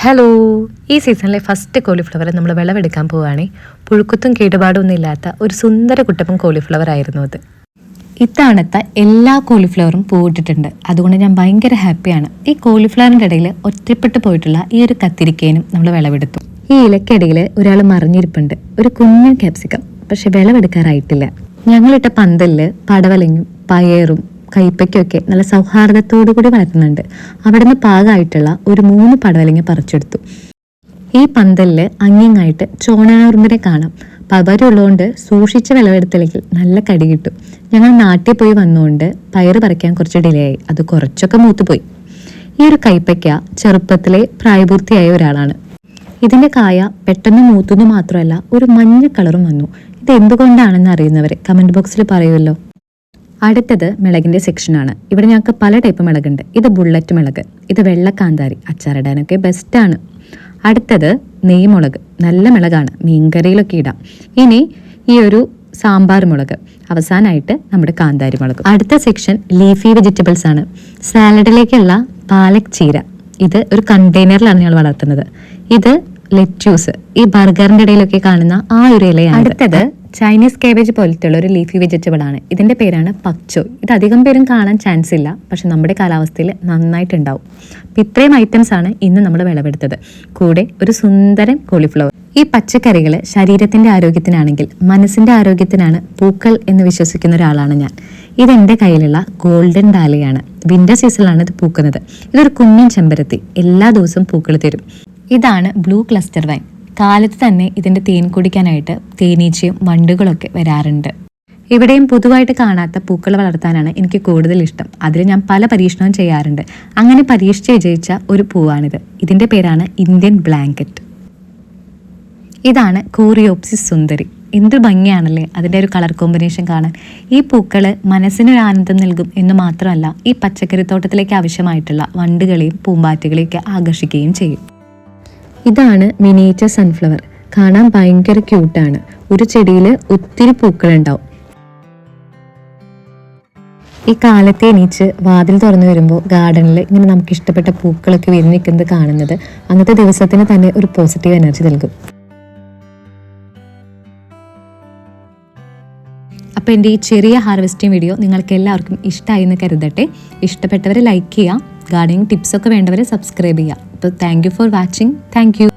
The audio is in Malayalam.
ഹലോ, ഈ സീസണിലെ ഫസ്റ്റ് കോളിഫ്ലവർ നമ്മൾ വിളവെടുക്കാൻ പോവുകയാണെ. പുഴുക്കുത്തും കേടുപാടൊന്നും ഇല്ലാത്ത ഒരു സുന്ദര കുട്ടപ്പൻ കോളിഫ്ലവർ ആയിരുന്നു അത്. ഇത്തവണത്തെ എല്ലാ കോളിഫ്ലവറും പൂവിട്ടിട്ടുണ്ട്. അതുകൊണ്ട് ഞാൻ ഭയങ്കര ഹാപ്പിയാണ്. ഈ കോളിഫ്ലവറിൻ്റെ ഇടയിൽ ഒറ്റപ്പെട്ടു പോയിട്ടുള്ള ഈ ഒരു കത്തിരിക്കയിനും നമ്മൾ വിളവെടുത്തു. ഈ ഇലക്കിടയിൽ ഒരാൾ മറിഞ്ഞിരിപ്പുണ്ട്, ഒരു കുഞ്ഞൻ ക്യാപ്സിക്കം. പക്ഷെ വിളവെടുക്കാറായിട്ടില്ല. ഞങ്ങളിട്ട പന്തലിൽ പടവലങ്ങും പയറും കൈപ്പയ്ക്കൊക്കെ നല്ല സൗഹാർദ്ദത്തോടു കൂടി വളരുന്നുണ്ട്. അവിടെ നിന്ന് പാകമായിട്ടുള്ള ഒരു 3 പടവലങ്ങ പറിച്ചെടുത്തു. ഈ പന്തലിൽ അങ്ങിങ്ങായിട്ട് ചോണാറുമ്പിനെ കാണാം. പവരുള്ളതുകൊണ്ട് സൂക്ഷിച്ച് വിളവെടുത്തില്ലെങ്കിൽ നല്ല കടി കിട്ടും. ഞങ്ങൾ നാട്ടിൽ പോയി വന്നുകൊണ്ട് പയറ് പറിക്കാൻ കുറച്ച് ഡിലേ ആയി. അത് കുറച്ചൊക്കെ മൂത്തുപോയി. ഈ ഒരു കൈപ്പയ്ക്ക ചെറുപ്പത്തിലെ പ്രായപൂർത്തിയായ ഒരാളാണ്. ഇതിൻ്റെ കായ പെട്ടെന്ന് മൂത്തുന്നു മാത്രമല്ല, ഒരു മഞ്ഞ കളറും വന്നു. ഇത് എന്തുകൊണ്ടാണെന്ന് അറിയുന്നവർ കമൻറ്റ് ബോക്സിൽ പറയുമല്ലോ. അടുത്തത് മിളകിൻ്റെ സെക്ഷനാണ്. ഇവിടെ ഞങ്ങൾക്ക് പല ടൈപ്പ് മിളകുണ്ട്. ഇത് ബുള്ളറ്റ് മിളക്, ഇത് വെള്ളക്കാന്താരി, അച്ചാറിടാനൊക്കെ ബെസ്റ്റാണ്. അടുത്തത് നെയ്മുളക്, നല്ല മിളകാണ്, മീൻകറിയിലൊക്കെ ഇടാം. ഇനി ഈ ഒരു സാമ്പാർ മുളക്, അവസാനമായിട്ട് നമ്മുടെ കാന്താരി മുളക്. അടുത്ത സെക്ഷൻ ലീഫി വെജിറ്റബിൾസ് ആണ്. സാലഡിലേക്കുള്ള പാലക് ചീര, ഇത് ഒരു കണ്ടെയ്നറിലാണ് ഞങ്ങൾ വളർത്തുന്നത്. ഇത് ലെറ്റ്യൂസ്, ഈ ബർഗറിൻ്റെ ഇടയിലൊക്കെ കാണുന്ന ആ ഒരു ഇലയാണ്. അടുത്തത് ചൈനീസ് കേബേജ് പോലത്തെ ഒരു ലീഫി വെജിറ്റബിൾ ആണ്. ഇതിൻ്റെ പേരാണ് പക്ചോയ്. ഇത് അധികം പേരും കാണാൻ ചാൻസ് ഇല്ല, പക്ഷെ നമ്മുടെ കാലാവസ്ഥയിൽ നന്നായിട്ടുണ്ടാവും. അപ്പം ഇത്രയും ഐറ്റംസ് ആണ് ഇന്ന് നമ്മൾ വിളവെടുത്തത്. കൂടെ ഒരു സുന്ദരൻ കോളിഫ്ലവർ. ഈ പച്ചക്കറികൾ ശരീരത്തിൻ്റെ ആരോഗ്യത്തിനാണെങ്കിൽ മനസ്സിൻ്റെ ആരോഗ്യത്തിനാണ് പൂക്കൾ എന്ന് വിശ്വസിക്കുന്ന ഒരാളാണ് ഞാൻ. ഇതെൻ്റെ കയ്യിലുള്ള ഗോൾഡൻ ഡാലിയാണ്. വിൻ്റർ സീസണിലാണ് ഇത് പൂക്കുന്നത്. ഇതൊരു കുഞ്ഞൻ ചെമ്പരത്തി, എല്ലാ ദിവസവും പൂക്കൾ തരും. ഇതാണ് ബ്ലൂ ക്ലസ്റ്റർ വൈൻ. കാലത്ത് തന്നെ ഇതിൻ്റെ തേൻ കുടിക്കാനായിട്ട് തേനീച്ചയും വണ്ടുകളൊക്കെ വരാറുണ്ട്. ഇവിടെയും പൊതുവായിട്ട് കാണാത്ത പൂക്കൾ വളർത്താനാണ് എനിക്ക് കൂടുതൽ ഇഷ്ടം. അതിൽ ഞാൻ പല പരീക്ഷണവും ചെയ്യാറുണ്ട്. അങ്ങനെ പരീക്ഷിച്ച് വിജയിച്ച ഒരു പൂവാണിത്. ഇതിൻ്റെ പേരാണ് ഇന്ത്യൻ ബ്ലാങ്കറ്റ്. ഇതാണ് കോറിയോപ്സിസ് സുന്ദരി. എന്ത് ഭംഗിയാണല്ലേ അതിൻ്റെ ഒരു കളർ കോമ്പിനേഷൻ കാണാൻ. ഈ പൂക്കൾ മനസ്സിനൊരു ആനന്ദം നൽകും എന്ന് മാത്രമല്ല, ഈ പച്ചക്കറിത്തോട്ടത്തിലേക്ക് ആവശ്യമായിട്ടുള്ള വണ്ടുകളെയും പൂമ്പാറ്റകളെയൊക്കെ ആകർഷിക്കുകയും ചെയ്യും. ഇതാണ് മിനിയേച്ചർ സൺഫ്ലവർ. കാണാൻ ഭയങ്കര ക്യൂട്ടാണ്. ഒരു ചെടിയിൽ ഒത്തിരി പൂക്കളുണ്ടാവും. ഈ കാലത്തെ എണീച്ച് വാതിൽ തുറന്നു വരുമ്പോൾ ഗാർഡനിൽ ഇങ്ങനെ നമുക്ക് ഇഷ്ടപ്പെട്ട പൂക്കളൊക്കെ വിരിഞ്ഞ് നിൽക്കുന്നത് കാണുന്നത് അന്നത്തെ ദിവസത്തിന് തന്നെ ഒരു പോസിറ്റീവ് എനർജി നൽകും. അപ്പോൾ എൻ്റെ ഈ ചെറിയ ഹാർവെസ്റ്റിംഗ് വീഡിയോ നിങ്ങൾക്ക് എല്ലാവർക്കും ഇഷ്ടമായി എന്ന് കരുതട്ടെ. ഇഷ്ടപ്പെട്ടവരെ ലൈക്ക് ചെയ്യുക, ഗാർഡനിങ് ടിപ്സൊക്കെ വേണ്ടവരെ സബ്സ്ക്രൈബ് ചെയ്യുക. അപ്പോൾ thank you for watching. Thank you.